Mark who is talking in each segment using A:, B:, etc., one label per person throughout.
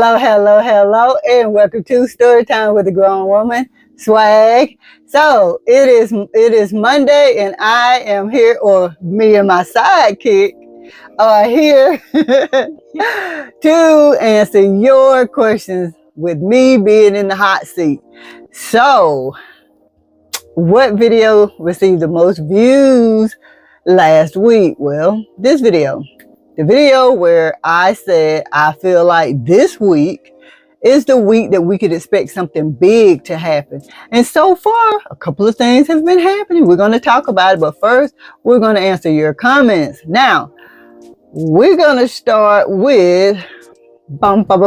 A: Hello, and welcome to Story Time with a Grown Woman, Swag. So it is Monday, and I am here, or me and my sidekick are here to answer your questions with me being in the hot seat. So, what video received the most views last week? Well, this video. The video where I said I feel like this week is the week that we could expect something big to happen. And so far, a couple of things have been happening. We're going to talk about it, but first, we're going to answer your comments. Now, we're going to start with Mama,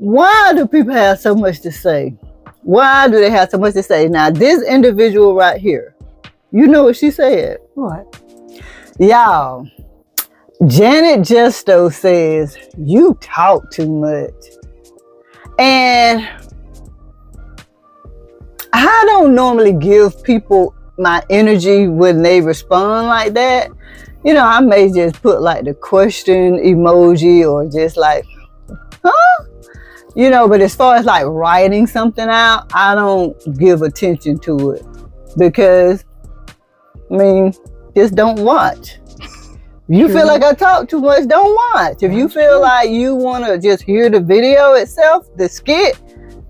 A: why do people have so much to say? Why do they have so much to say? Now, this individual right here, you know what she said?
B: What?
A: Y'all, Janet Justo says, you talk too much. And I don't normally give people my energy when they respond like that. You know, I may just put like the question emoji or just like, huh? You know, but as far as like writing something out, I don't give attention to it because, I mean, just don't watch. You feel like I talk too much, don't watch. If you feel like you want to just hear the video itself, the skit,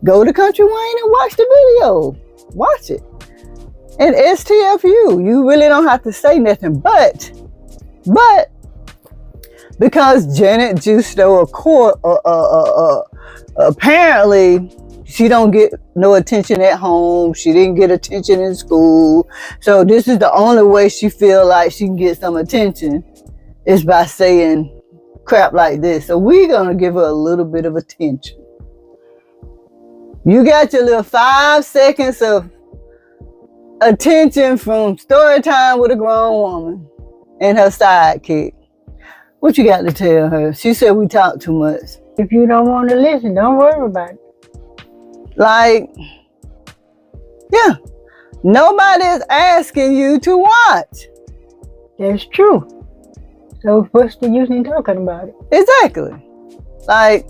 A: go to Country Wayne and watch the video. Watch it. And STFU, you really don't have to say nothing. But because Janet Justo, apparently, she don't get no attention at home. She didn't get attention in school. So this is the only way she feel like she can get some attention is by saying crap like this. So we're going to give her a little bit of attention. You got your little 5 seconds of attention from Story Time with a Grown Woman and her sidekick. What you got to tell her? She said we talk too much.
B: If you don't want to listen, don't worry about it.
A: Like, yeah, nobody is asking you to watch.
B: That's true. So what's the use in talking about it?
A: Exactly. Like,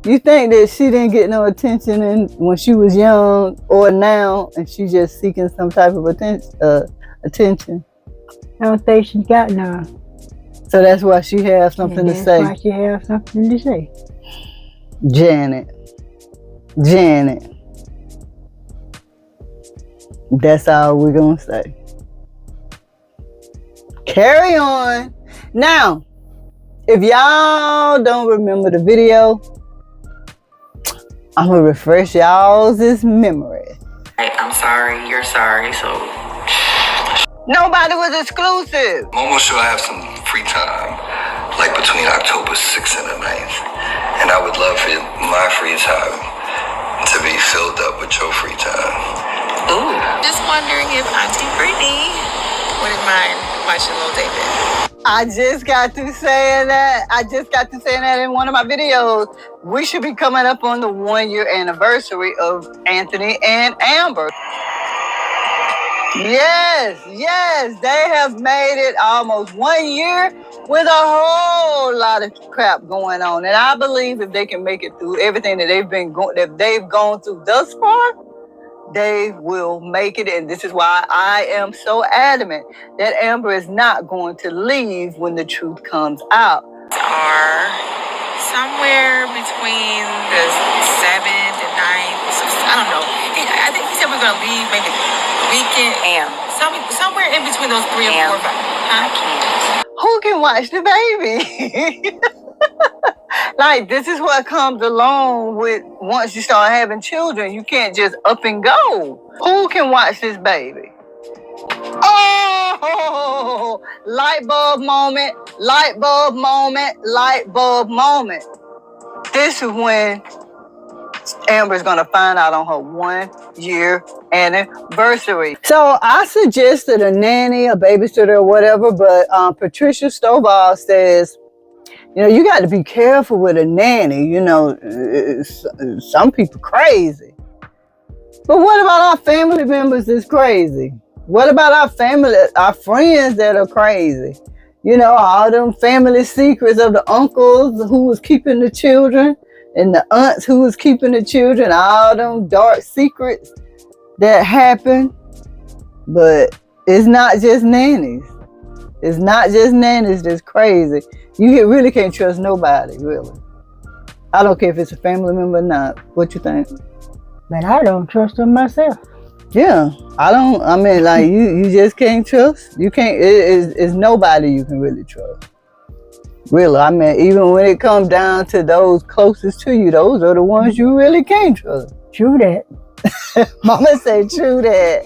A: you think that she didn't get no attention when she was young or now, and she's just seeking some type of attention.
B: I don't think she got none.
A: So that's why she has something to say.
B: That's why she has something to say.
A: Janet. That's all we're gonna say. Carry on. Now, if y'all don't remember the video, I'm gonna refresh y'all's memory.
C: I'm sorry, you're sorry, so
A: nobody was exclusive.
D: I'm almost sure I have some free time, like between October 6th and the 9th. And I would love for my free time to be filled up with your free time.
C: ooh. Just wondering if Auntie Brittany wouldn't mind watching Little David.
A: I just got to saying that in one of my videos. We should be coming up on the 1-year anniversary of Anthony and Amber. Yes, they have made it almost 1 year with a whole lot of crap going on. And I believe if they can make it through everything that they've gone through thus far, they will make it. And this is why I am so adamant that Amber is not going to leave when the truth comes out.
C: Are somewhere between the 7th and 9th. I don't know. I think he said we're going to leave maybe the weekend. Somewhere in between those 3 and 4. I can't.
A: Who can watch the baby? Like, this is what comes along with once you start having children. You can't just up and go. Who can watch this baby? Oh, light bulb moment. This is when Amber's going to find out on her 1-year anniversary. So I suggested a nanny, a babysitter, or whatever, but Patricia Stovall says, you know, you got to be careful with a nanny. You know, some people crazy. But what about our family members that's crazy? What about our family, our friends that are crazy? You know, all them family secrets of the uncles who was keeping the children and the aunts who was keeping the children, all them dark secrets that happened. But it's not just nannies. It's not just nannies that's crazy. You really can't trust nobody, really. I don't care if it's a family member or not. What you think?
B: But I don't trust them myself.
A: Yeah, I mean, like, you just can't trust. You can't, it's nobody you can really trust. Really, I mean, even when it comes down to those closest to you, those are the ones you really can't trust.
B: True that.
A: Mama said true that.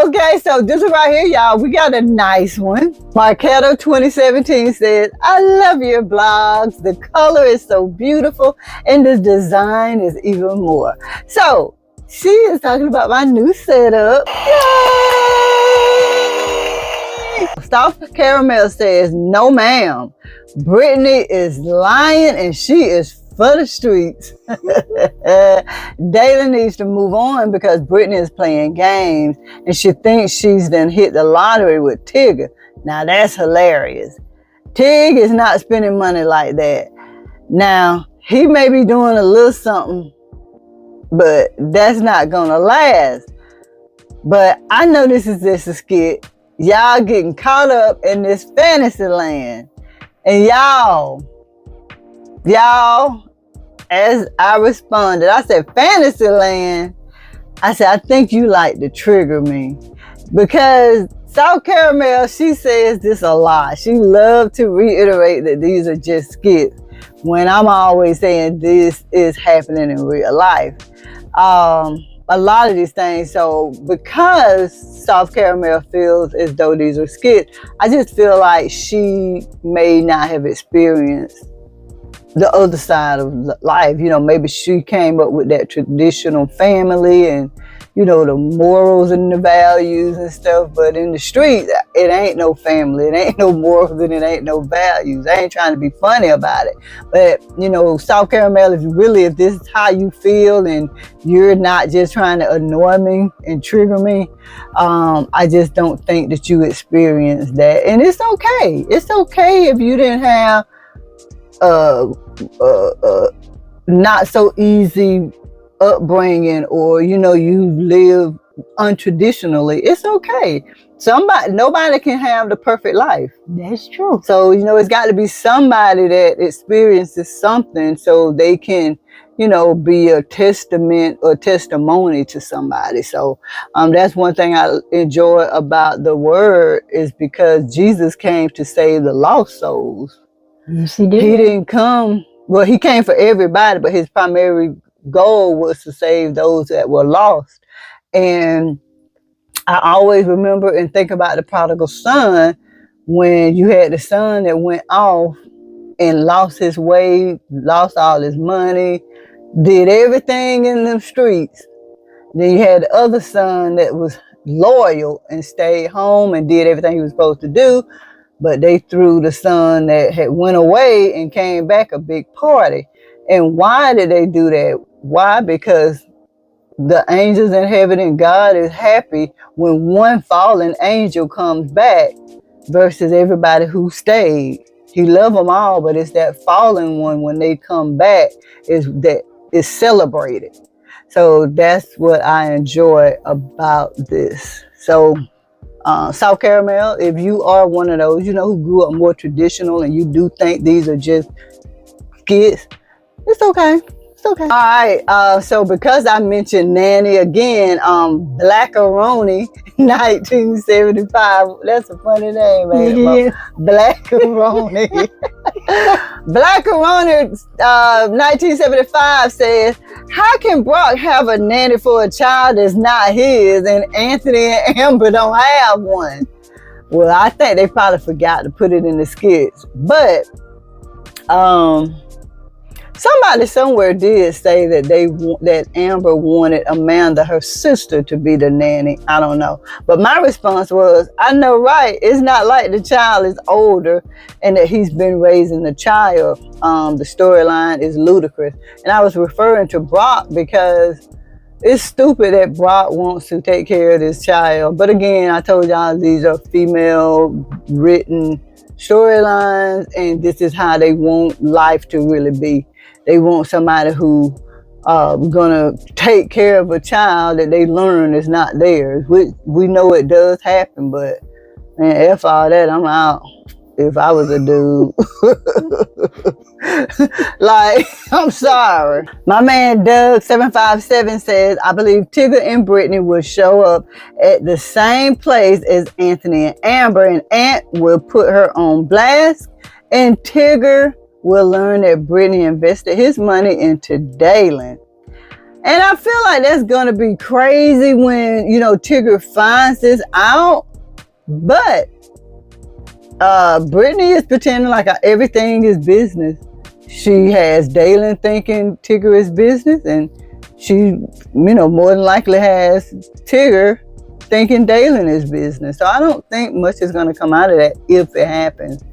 A: Okay, so this is right here, y'all. We got a nice one. Marketo 2017 says, I love your blogs. The color is so beautiful and the design is even more. So, she is talking about my new setup. Yay! Soft Caramel says, no ma'am. Brittany is lying and she is for the streets. Dayla needs to move on because Brittany is playing games and she thinks she's done hit the lottery with Tigger. Now that's hilarious. Tig is not spending money like that. Now, he may be doing a little something, but that's not gonna last. But I know this is just a skit. Y'all getting caught up in this fantasy land. And y'all, as I responded, I said, fantasy land. I said, I think you like to trigger me. Because South Caramel, she says this a lot. She loves to reiterate that these are just skits, when I'm always saying this is happening in real life. A lot of these things. So because Soft Caramel feels as though these are skits, I just feel like she may not have experienced the other side of life. You know, maybe she came up with that traditional family and, you know, the morals and the values and stuff. But in the streets, it ain't no family. It ain't no morals and it ain't no values. I ain't trying to be funny about it. But, you know, Soft Caramel, if this is how you feel and you're not just trying to annoy me and trigger me, I just don't think that you experienced that. And it's okay. It's okay if you didn't have not so easy upbringing, or you know, you live untraditionally. It's okay. Nobody can have the perfect life.
B: That's true.
A: So, you know, it's got to be somebody that experiences something so they can, you know, be a testament or testimony to somebody. So that's one thing I enjoy about the word, is because Jesus came to save the lost souls.
B: Yes, he did.
A: He didn't come, well, he came for everybody, but his primary goal was to save those that were lost. And I always remember and think about the prodigal son, when you had the son that went off and lost his way, lost all his money, did everything in them streets. Then you had the other son that was loyal and stayed home and did everything he was supposed to do. But they threw the son that had went away and came back a big party. And why did they do that? Why? Because the angels in heaven and God is happy when one fallen angel comes back versus everybody who stayed. He loved them all, but it's that fallen one, when they come back, is celebrated. So that's what I enjoy about this. So South Caramel, if you are one of those, you know, who grew up more traditional and you do think these are just skits, it's okay. It's okay. All right. So because I mentioned Nanny again, Blackaroni 1975. That's a funny name, man.
B: Yeah.
A: Blackaroni. Blackaroni 1975 says, how can Brock have a nanny for a child that's not his and Anthony and Amber don't have one? Well, I think they probably forgot to put it in the skits. But somebody somewhere did say that that Amber wanted Amanda, her sister, to be the nanny. I don't know. But my response was, I know, right? It's not like the child is older and that he's been raising the child. The storyline is Ludicrous. And I was referring to Brock because it's stupid that Brock wants to take care of this child. But again, I told y'all these are female written storylines, and this is how they want life to really be. They want somebody who gonna take care of a child that they learn is not theirs. We know it does happen, but man, F all that, I'm out. If I was a dude. Like, I'm sorry. My man Doug757 says, I believe Tigger and Brittany will show up at the same place as Anthony and Amber, and Ant will put her on blast, and Tigger will learn that Brittany invested his money into Dalen. And I feel like that's gonna be crazy when, you know, Tigger finds this out. But Brittany is pretending like everything is business. She has Dalen thinking Tigger is business, and she, you know, more than likely has Tigger thinking Dalen is business. So I don't think much is going to come out of that if it happens.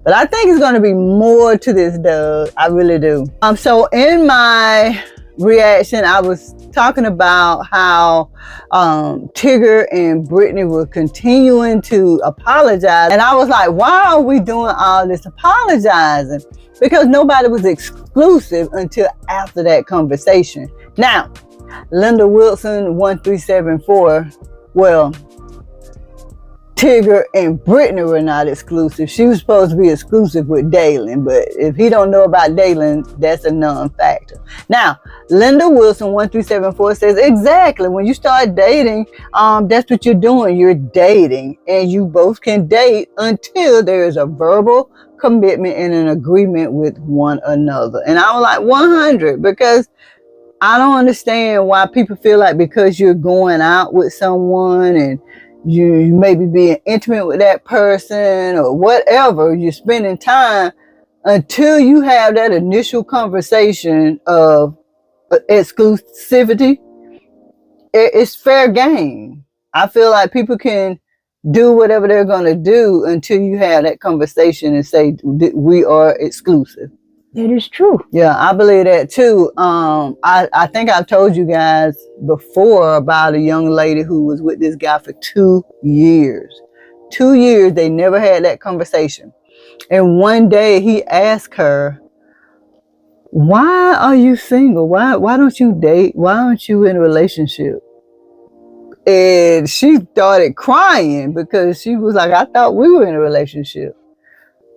A: But I think it's going to be more to this, Doug. I really do. So in my reaction, I was talking about how Tigger and Brittany were continuing to apologize, and I was like, why are we doing all this apologizing? Because nobody was exclusive until after that conversation. Now, Linda Wilson 1374, well, Tigger and Brittany were not exclusive. She was supposed to be exclusive with Dalen, but if he don't know about Dalen, that's a non-factor. Now, Linda Wilson 1374 says, exactly, when you start dating, that's what you're doing. You're dating, and you both can date until there is a verbal commitment and an agreement with one another. And I was like 100, because I don't understand why people feel like because you're going out with someone and you may be being intimate with that person or whatever, you're spending time until you have that initial conversation of exclusivity. It's fair game. I feel like people can do whatever they're going to do until you have that conversation and say, we are exclusive.
B: That is true.
A: Yeah, I believe that too. I think I've told you guys before about a young lady who was with this guy for 2 years. 2 years, they never had that conversation. And one day he asked her, why are you single? Why don't you date? Why aren't you in a relationship? And she started crying because she was like, I thought we were in a relationship.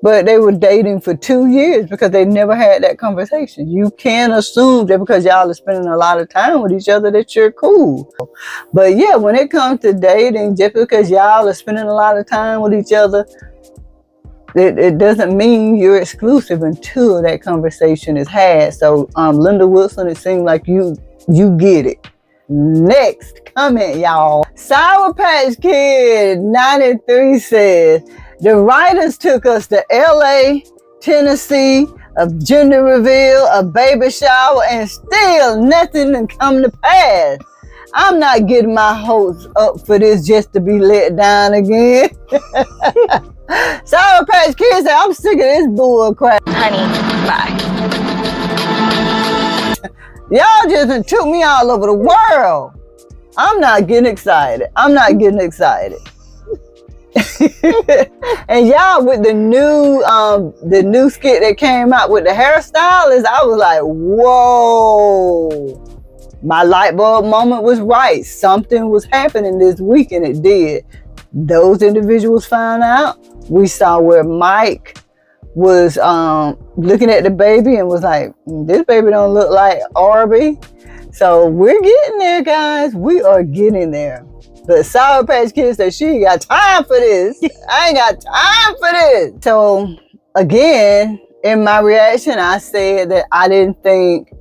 A: But they were dating for 2 years because they never had that conversation. You can't assume that because y'all are spending a lot of time with each other that you're cool. But yeah, when it comes to dating, just because y'all are spending a lot of time with each other, it doesn't mean you're exclusive until that conversation is had. So Linda Wilson, it seems like you get it. Next comment, y'all. Sour Patch Kid 93 says, the writers took us to LA, Tennessee, a gender reveal, a baby shower, and still nothing can come to pass. I'm not getting my hopes up for this just to be let down again. Sour Patch Kid said, I'm sick of this bull crap.
C: Honey, bye.
A: Y'all just done took me all over the world. I'm not getting excited. I'm not getting excited. And y'all, with the new skit that came out with the hairstylist, I was like, whoa. My light bulb moment was right. Something was happening this week, and it did. Those individuals found out. We saw where Mike was looking at the baby and was like, this baby don't look like Arby. So we're getting there, guys. We are getting there. But Sour Patch Kid said she ain't got time for this. I ain't got time for this. So again, in my reaction, I said that I didn't think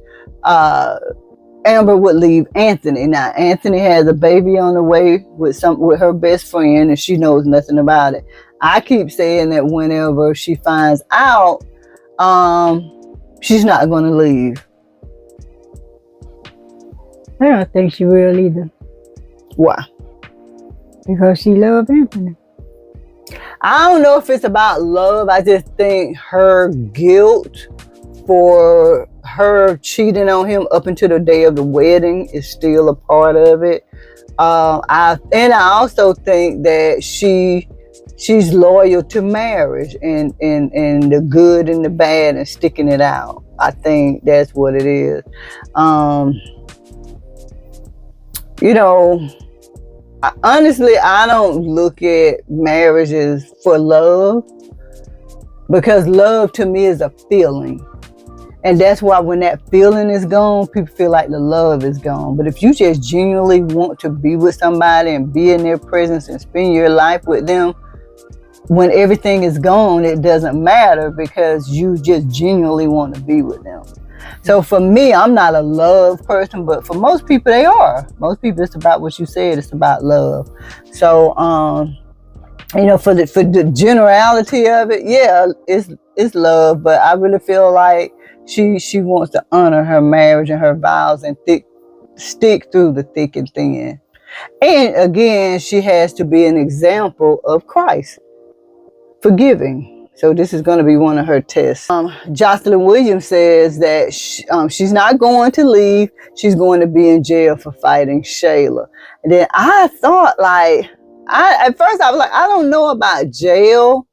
A: Amber would leave Anthony. Now, Anthony has a baby on the way with her best friend, and she knows nothing about it. I keep saying that whenever she finds out, she's not going to leave.
B: I don't think she will either.
A: Why?
B: Because she loves Anthony.
A: I don't know if it's about love. I just think her guilt for her cheating on him up until the day of the wedding is still a part of it. I also think that she's loyal to marriage and the good and the bad and sticking it out. I think that's what it is. Honestly, I don't look at marriages for love, because love to me is a feeling. And that's why when that feeling is gone, people feel like the love is gone. But if you just genuinely want to be with somebody and be in their presence and spend your life with them, when everything is gone, it doesn't matter, because you just genuinely want to be with them. So for me, I'm not a love person, but for most people, they are. Most people, it's about what you said. It's about love. So, for the generality of it, yeah, it's love. But I really feel like she wants to honor her marriage and her vows and stick through the thick and thin. And again, she has to be an example of Christ, forgiving. So this is going to be one of her tests. Jocelyn Williams says that she's not going to leave. She's going to be in jail for fighting Shayla. And then I thought, at first I was like, I don't know about jail.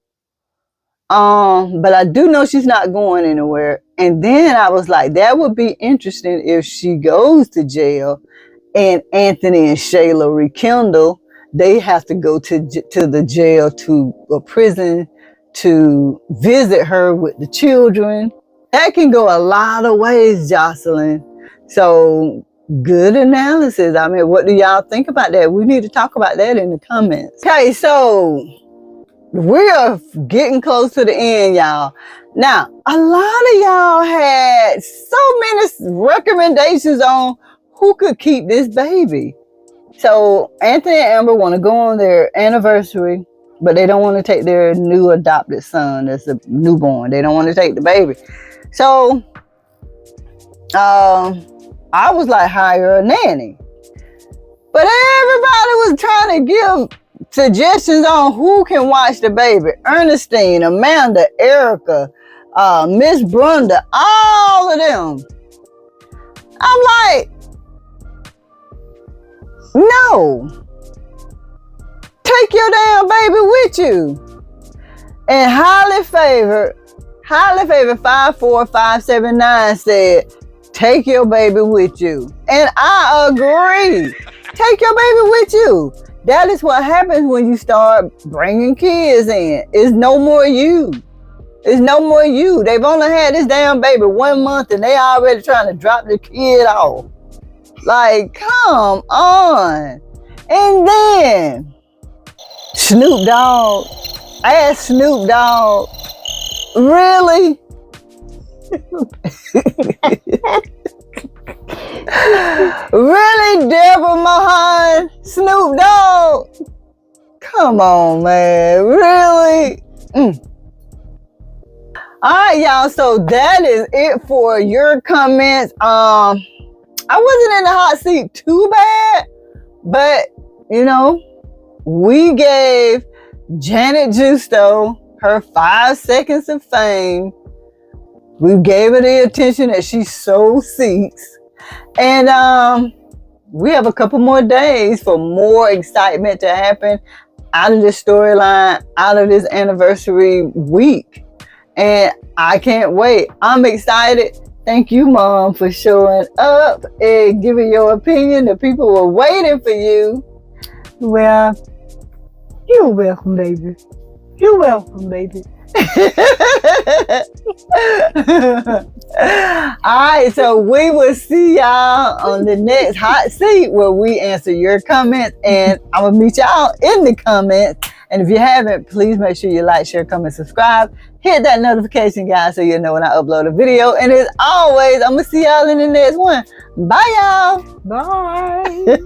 A: But I do know she's not going anywhere. And then I was like, that would be interesting if she goes to jail and Anthony and Shayla rekindle. They have to go to the jail, to a prison, to visit her with the children. That can go a lot of ways, Jocelyn. So good analysis. I mean, what do y'all think about that? We need to talk about that in the comments. Okay, so we are getting close to the end, y'all. Now, a lot of y'all had so many recommendations on who could keep this baby. So Anthony and Amber want to go on their anniversary, but they don't want to take their new adopted son that's a newborn. They don't want to take the baby. So I was like, hire a nanny. But everybody was trying to give suggestions on who can watch the baby. Ernestine, Amanda, Erica, Miss Brenda, all of them. I'm like, no. Take your damn baby with you. And highly favored 54579 said, take your baby with you. And I agree. Take your baby with you. That is what happens when you start bringing kids in. It's no more you. It's no more you. They've only had this damn baby 1 month and they already trying to drop the kid off. Like, come on. And then Snoop Dogg. I asked Snoop Dogg, really? Really, Deborah Mahan? Snoop Dogg? Come on, man. Really? Alright, y'all. So that is it for your comments. I wasn't in the hot seat too bad, but we gave Janet Justo her 5 seconds of fame. We gave her the attention that she so seeks. And we have a couple more days for more excitement to happen out of this storyline, out of this anniversary week. And I can't wait. I'm excited. Thank you, Mom, for showing up and giving your opinion. The people were waiting for you.
B: Well, you're welcome, baby. You're welcome, baby.
A: Alright, so we will see y'all on the next hot seat where we answer your comments, and I'm gonna meet y'all in the comments. And if you haven't, please make sure you like, share, comment, subscribe, hit that notification, guys, so you'll know when I upload a video. And as always, I'm gonna see y'all in the next one. Bye, y'all.
B: Bye.